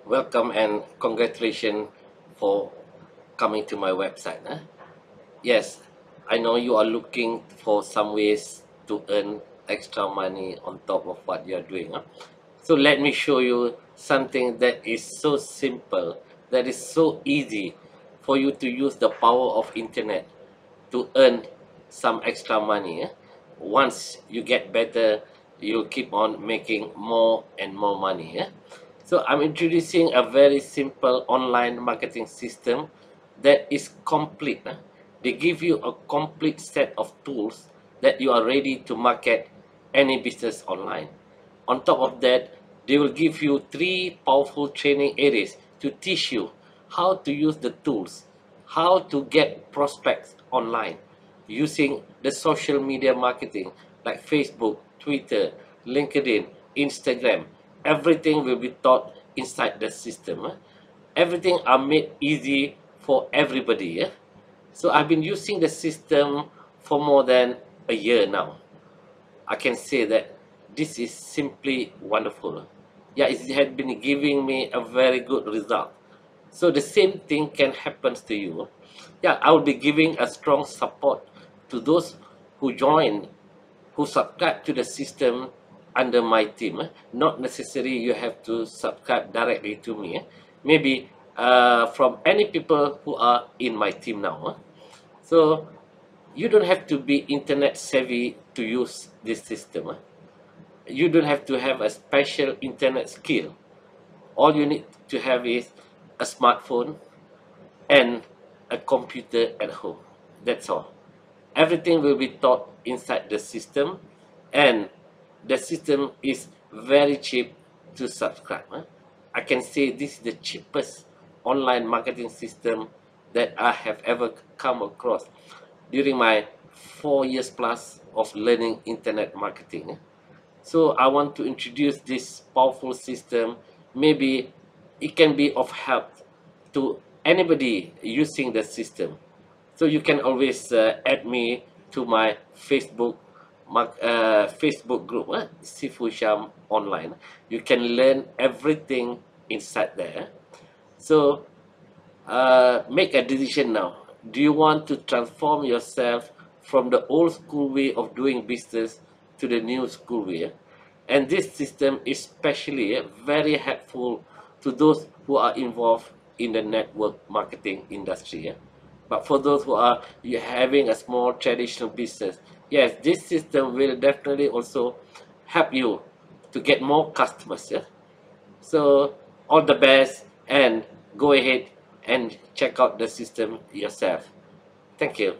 welcome and congratulations for coming to my website. Yes, I know you are looking for some ways to earn extra money on top of what you are doing. So let me show you something that is so simple, that is so easy for you to use the power of internet to earn some extra money. Once you get better, you'll keep on making more and more money. So I'm introducing a very simple online marketing system that is complete. They give you a complete set of tools that you are ready to market any business online. On top of that, they will give you 3 powerful training areas to teach you how to use the tools, how to get prospects online using the social media marketing like Facebook, Twitter, LinkedIn, Instagram. Everything will be taught inside the system. Everything are made easy for everybody. So I've been using the system for more than a year now. I can say that this is simply wonderful. Yeah, it had been giving me a very good result. So the same thing can happen to you. Yeah, I will be giving a strong support to those who join, who subscribe to the system under my team. Not necessarily you have to subscribe directly to me. Maybe from any people who are in my team now. So you don't have to be internet savvy to use this system. You don't have to have a special internet skill. All you need to have is a smartphone and a computer at home. That's all. Everything will be taught inside the system, and the system is very cheap to subscribe. I can say this is the cheapest online marketing system that I have ever come across during my 4 years plus of learning internet marketing. So I want to introduce this powerful system. Maybe it can be of help to anybody using the system. So you can always add me to my Facebook group, Sifu Sham Online. You can learn everything inside there. So make a decision now. Do you want to transform yourself from the old school way of doing business to the new school way? And this system is especially very helpful to those who are involved in the network marketing industry. But for those who are having a small traditional business, yes, this system will definitely also help you to get more customers. So all the best, and go ahead and check out the system yourself. Thank you.